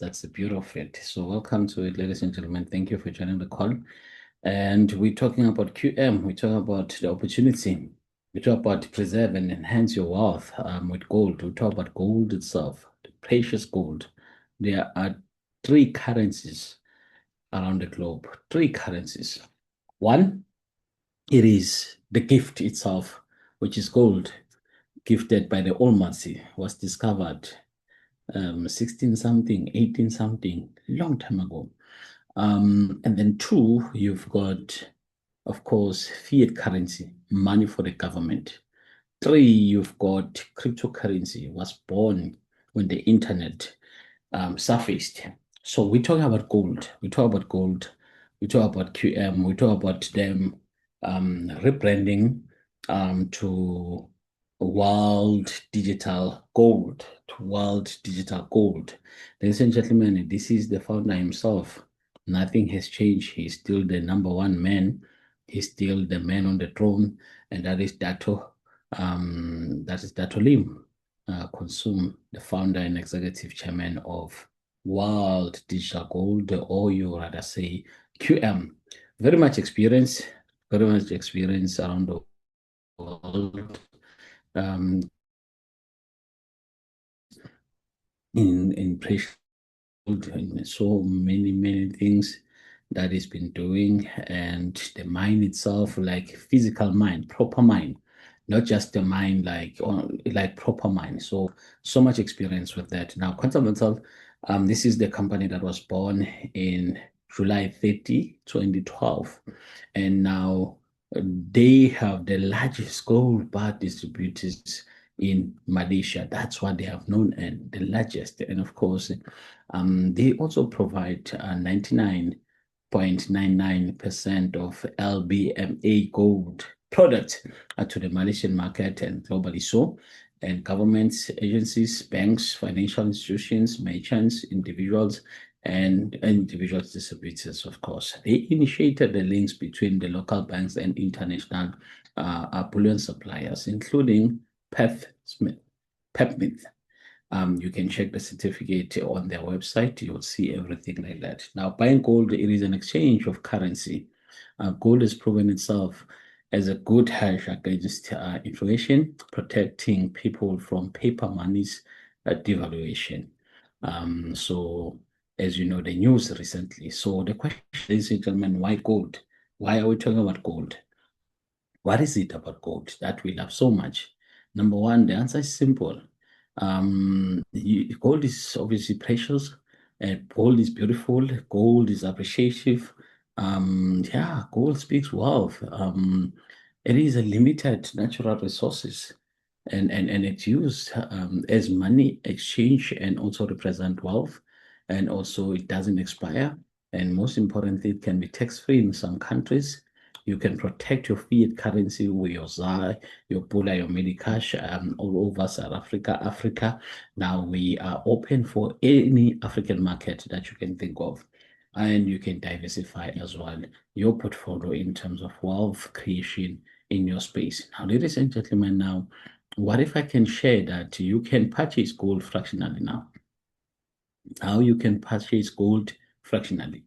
That's the beauty of it. So welcome to it, ladies and gentlemen. Thank you for joining the call. And we're talking about QM. We talk about the opportunity. We talk about preserve and enhance your wealth with gold. We talk about gold itself, the precious gold. There are three currencies around the globe. Three currencies. One, it is the gift itself, which is gold, gifted by the Almighty, was discovered 16 something, 18 something, long time ago. And then two, you've got, of course, fiat currency, money for the government. Three, you've got cryptocurrency, was born when the internet surfaced. So we're talking about gold. We talk about gold. We talk about QM. We talk about them rebranding to world digital gold. To world digital gold. Ladies and gentlemen, this is the founder himself. Nothing has changed. He's still the number one man. He's still the man on the throne, and that is Dato. That is Dato Lim. Consume, the founder and executive chairman of World Digital Gold, or you rather say QM. Very much experience around the world um, in precious gold, and so many things that he's been doing, and the mine itself, like physical mine, proper mine, not just the mine like proper mine. So much experience with that. Now, Quantum Metal, this is the company that was born in July 30, 2012, and now they have the largest gold bar distributors in Malaysia. That's what they have known, and the largest. And of course, they also provide 99.99% of LBMA gold products to the Malaysian market and globally so. And governments, agencies, banks, financial institutions, merchants, individuals, and individual distributors, of course. They initiated the links between the local banks and international bullion suppliers, including Pepmint. You can check the certificate on their website. You'll see everything like that. Now, buying gold, it is an exchange of currency. Gold has proven itself as a good hedge against inflation, protecting people from paper money's devaluation. So, as you know, the news recently. So the question, ladies and gentlemen, why gold? Why are we talking about gold? What is it about gold that we love so much? Number one, the answer is simple. Gold is obviously precious, and gold is beautiful. Gold is appreciative. Yeah, gold speaks wealth. It is a limited natural resources, and it's used as money exchange and also represent wealth, and also it doesn't expire. And most importantly, it can be tax-free in some countries. You can protect your fiat currency with your ZAR, your Pula, your Medicash, all over South Africa, Africa. Now we are open for any African market that you can think of. And you can diversify as well your portfolio in terms of wealth creation in your space. Now, ladies and gentlemen, now, what if I can share that you can purchase gold fractionally now? How you can purchase gold fractionally?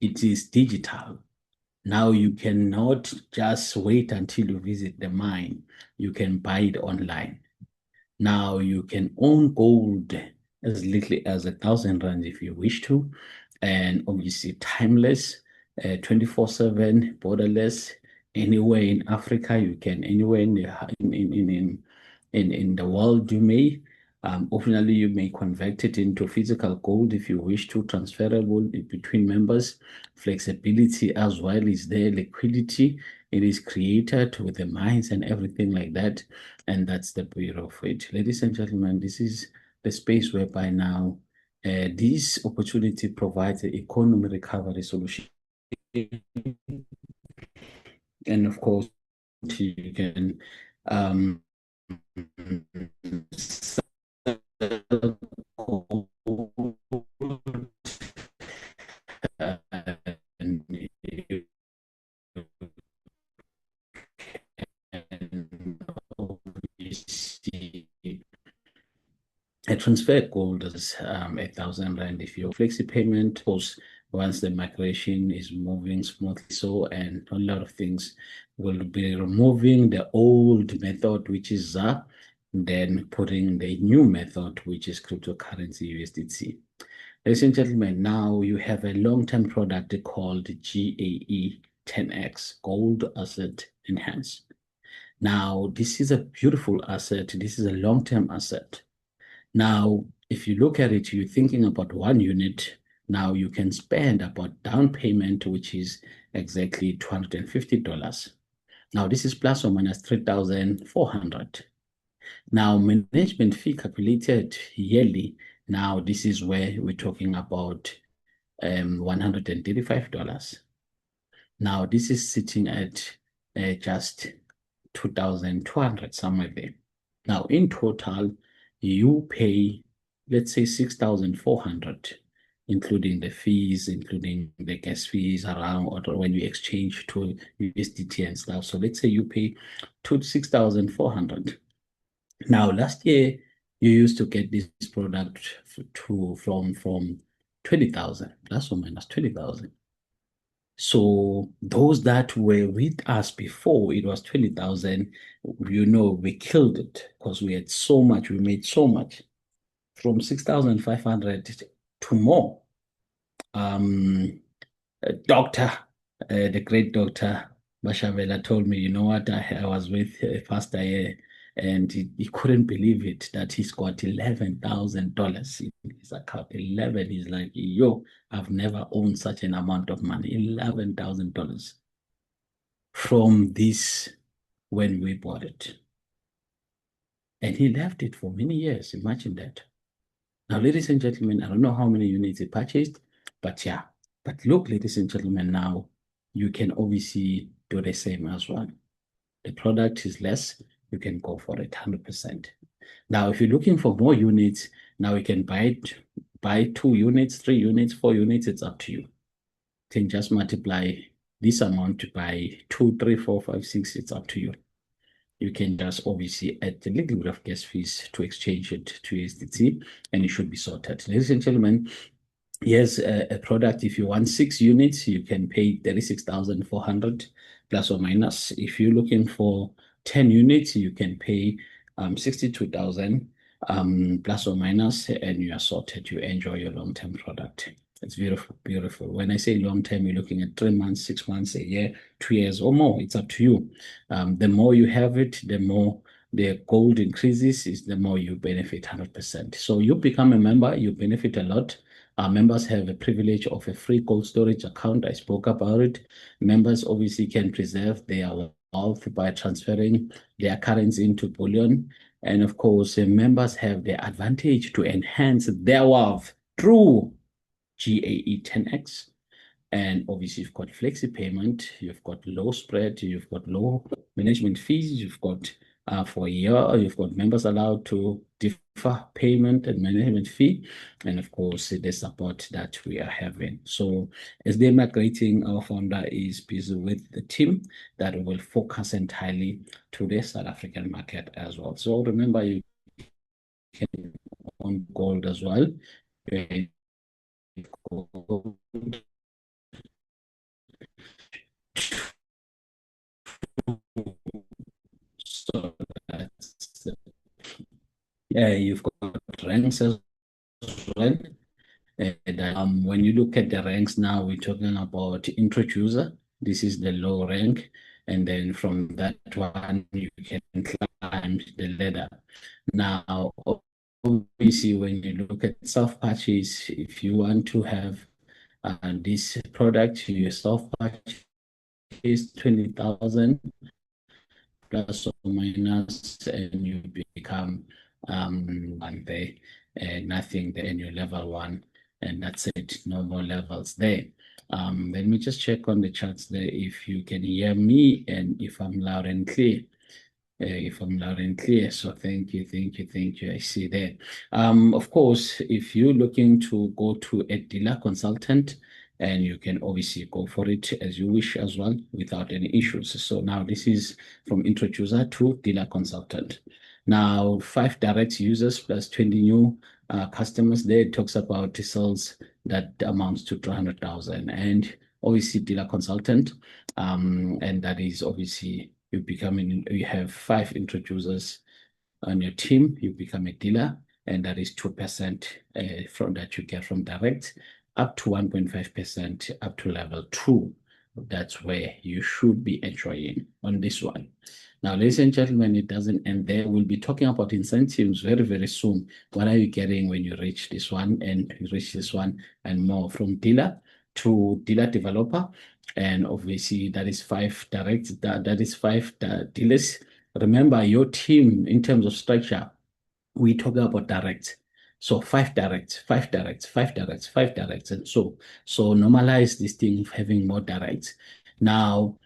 It is digital. Now you cannot just wait until you visit the mine. You can buy it online. Now you can own gold as little as 1,000 rand if you wish to, and obviously timeless, 24/7, borderless. Anywhere in Africa, you can anywhere in the world you may. Optionally, you may convert it into physical gold if you wish to, transferable between members. Flexibility as well is there, liquidity. It is created with the mines and everything like that. And that's the beauty of it. Ladies and gentlemen, this is the space whereby now this opportunity provides the economy recovery solution. And of course, you can sell gold, and you can obviously transfer gold is 1,000 rand. If you're flexi payment, of course, once the migration is moving smoothly, so and a lot of things will be removing the old method, which is ZAR, then putting the new method, which is cryptocurrency USDT. Ladies and gentlemen, now you have a long-term product called GAE 10X, Gold Asset Enhanced. Now, this is a beautiful asset. This is a long-term asset. Now, if you look at it, you're thinking about 1 unit. Now you can spend about down payment, which is exactly $250. Now, this is plus or minus 3,400. Now, management fee calculated yearly. Now, this is where we're talking about $135. Now, this is sitting at just 2,200, somewhere there. Now, in total, you pay, let's say, 6,400, including the fees, including the gas fees around, or when you exchange to USDT and stuff. So let's say you pay 6,400. Now, last year, you used to get this product from 20,000, plus or minus 20,000. So those that were with us before it was 20,000, we killed it because we had so much, we made so much from 6,500 to more. Doctor, the great Dr. Bashavela told me, you know what, I was with Pastor here and he couldn't believe it that he's got $11,000 in his account. 11 is like, yo, I've never owned such an amount of money. $11,000 from this when we bought it. And he left it for many years. Imagine that. Now, ladies and gentlemen, I don't know how many units he purchased, but yeah. But look, ladies and gentlemen, now you can obviously do the same as well. The product is less, you can go for it 100%. Now, if you're looking for more units, now you can buy 2 units, 3 units, 4 units, it's up to you. You can just multiply this amount by 2, 3, 4, 5, 6, it's up to you. You can just obviously add a little bit of gas fees to exchange it to USDT, and it should be sorted. Ladies and gentlemen, here's a product. If you want 6 units, you can pay 36,400 plus or minus. If you're looking for 10 units, you can pay 62,000 plus or minus, and you are sorted. You enjoy your long-term product. It's beautiful, beautiful. When I say long-term, you're looking at 3 months, 6 months, a year, 2 years or more. It's up to you. The more you have it, the more the gold increases, is the more you benefit 100%. So you become a member, you benefit a lot. Our members have a privilege of a free cold storage account. I spoke about it. Members obviously can preserve their wealth by transferring their currency into bullion. And of course, members have the advantage to enhance their wealth through GAE 10X. And obviously, you've got flexi payment, you've got low spread, you've got low management fees, you've got for a year, you've got members allowed to defer payment and management fee, and of course, the support that we are having. So, as they're migrating, our founder is busy with the team that will focus entirely to the South African market as well. So, remember, you can own gold as well. So that's yeah, you've got ranks as well. And when you look at the ranks now, we're talking about introducer. This is the low rank. And then from that one, you can climb the ladder. Now, obviously, when you look at self-purchase, if you want to have this product, you self-purchase 20,000 plus or minus, and you become one there, nothing there, and you're level 1, and that's it. No more levels there. Let me just check on the charts there if you can hear me and if I'm loud and clear. So thank you. I see there. Of course, if you're looking to go to a dealer consultant, and you can obviously go for it as you wish as well without any issues. So now this is from introducer to dealer consultant. Now, 5 direct users plus 20 new customers there, it talks about sales that amounts to 300,000. And obviously dealer consultant, and that is obviously you have 5 introducers on your team, you become a dealer, and that is 2% from that you get from direct, up to 1.5% up to level 2. That's where you should be enjoying on this one. Now, ladies and gentlemen, it doesn't end there. We'll be talking about incentives very, very soon. What are you getting when you reach this one and you reach this one and more, from dealer to dealer developer? And obviously that is 5 direct, that is 5 dealers. Remember, your team in terms of structure, we talk about direct. So 5 directs, 5 directs, 5 directs, 5 directs, and so normalize this thing of having more directs. Now,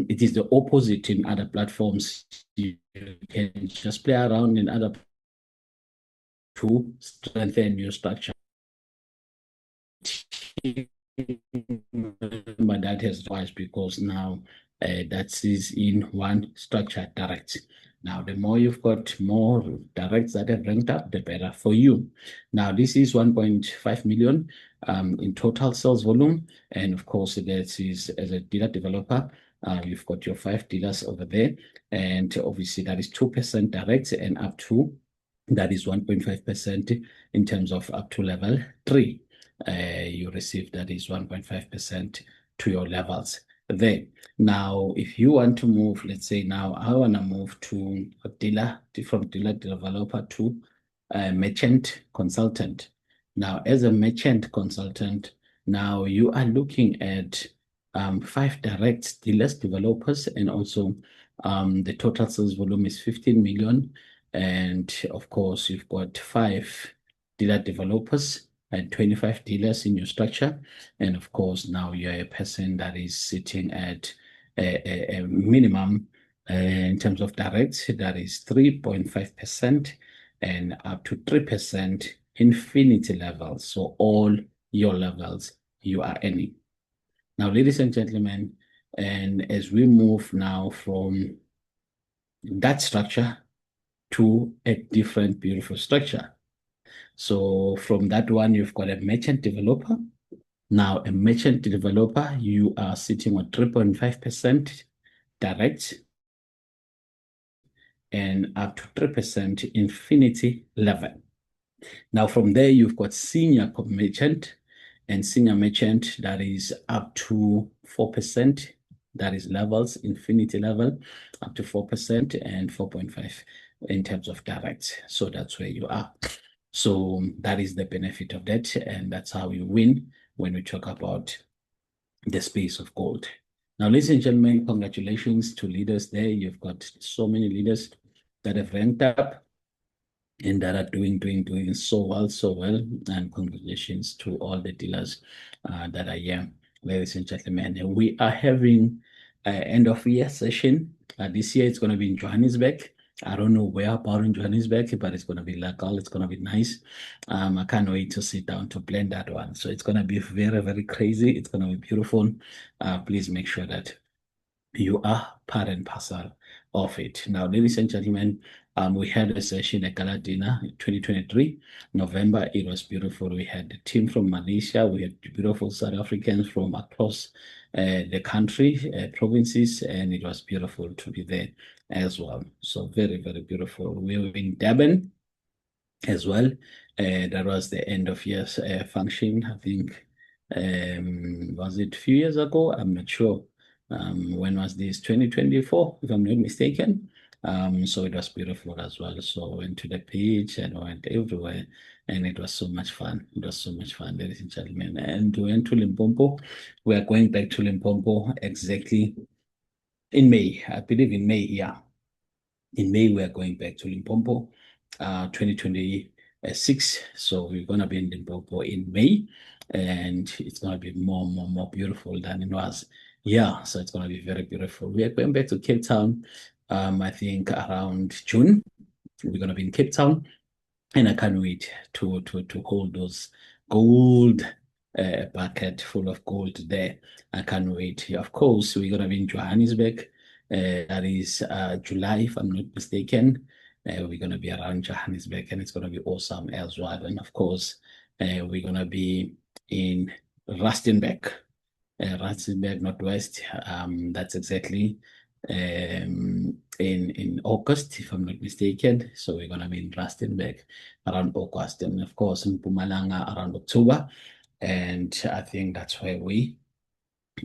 it is the opposite in other platforms. You can just play around in other to strengthen your structure. But that has twice, because now that is in one structure direct. Now, the more you've got more directs that have ranked up, the better for you. Now, this is 1.5 million in total sales volume. And of course, that is as a dealer developer, you've got your 5 dealers over there. And obviously, that is 2% direct, and up to that is 1.5% in terms of up to level 3. You receive that is 1.5% to your levels there. Now, if you want to move, let's say now I want to move to a dealer, from dealer developer to a merchant consultant. Now, as a merchant consultant, now you are looking at 5 direct dealers, developers, and also the total sales volume is 15 million. And of course, you've got 5 dealer developers and 25 dealers in your structure. And of course, now you're a person that is sitting at a minimum in terms of direct, that is 3.5% and up to 3% infinity levels. So all your levels you are earning. Now, ladies and gentlemen, and as we move now from that structure to a different beautiful structure. So from that one, you've got a merchant developer. Now, a merchant developer, you are sitting on 3.5% direct and up to 3% infinity level. Now, from there, you've got senior merchant, and senior merchant, that is up to 4%. That is levels, infinity level, up to 4% and 4.5 in terms of direct. So that's where you are. So that is the benefit of that, and that's how you win when we talk about the space of gold. Now, ladies and gentlemen, congratulations to leaders there. You've got so many leaders that have ranked up and that are doing so well. And congratulations to all the dealers that are here, ladies and gentlemen. And we are having an end of year session. This year it's going to be in Johannesburg. I don't know where about in Johannesburg, but it's going to be local. It's going to be nice. I can't wait to sit down to plan that one. So it's going to be very, very crazy. It's going to be beautiful. Please make sure that you are part and parcel of it. Now, ladies and gentlemen, we had a session at Gala Dinner 2023, November. It was beautiful. We had the team from Malaysia. We had beautiful South Africans from across the country, provinces, and it was beautiful to be there as well. So very, very beautiful. We were in Durban as well. That was the end of year function. I think, was it a few years ago? I'm not sure. When was this? 2024, if I'm not mistaken. So it was beautiful as well. So I went to the beach and went everywhere, and it was so much fun. It was so much fun, ladies and gentlemen. And we went to Limpopo. We are going back to Limpopo exactly in May. I believe in May, yeah. In May, we are going back to Limpopo, 2026. So we're going to be in Limpopo in May, and it's going to be more beautiful than it was. Yeah, so it's going to be very beautiful. We are going back to Cape Town, I think around June. We're going to be in Cape Town, and I can't wait to hold those gold bucket full of gold there. I can't wait. Of course, we're going to be in Johannesburg. That is July, if I'm not mistaken. We're going to be around Johannesburg, and it's going to be awesome as well. And of course, we're going to be in Rustenburg, Northwest. That's exactly in August, if I'm not mistaken. So we're gonna be in Rustenburg around August, and of course in Mpumalanga around October. And I think that's where we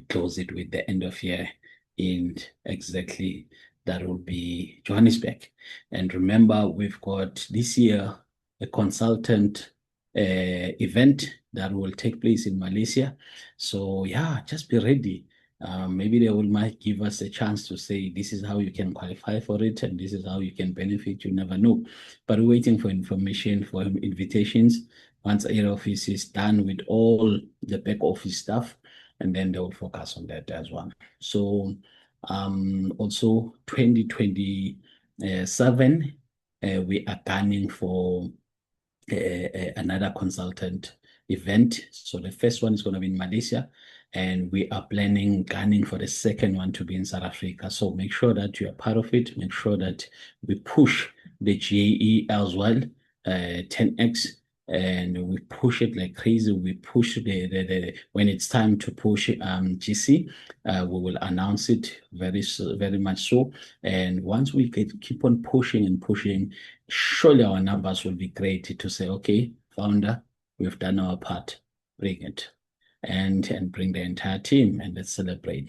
close it with the end of year in exactly that will be Johannesburg. And remember, we've got this year a consultant event that will take place in Malaysia. So yeah, just be ready. Maybe they will might give us a chance to say this is how you can qualify for it and this is how you can benefit. You never know. But we're waiting for information, for invitations. Once Air Office is done with all the back office stuff, and then they will focus on that as well. So also 2027, we are gunning for another consultant event. So the first one is going to be in Malaysia, and we are gunning for the second one to be in South Africa. So make sure that you are part of it. Make sure that we push the GAE as well, 10X, and we push it like crazy. We push the when it's time to push GC, we will announce it very much so. And once we keep on pushing and pushing, surely our numbers will be great to say, okay, founder, we've done our part, bring it, and bring the entire team, and let's celebrate.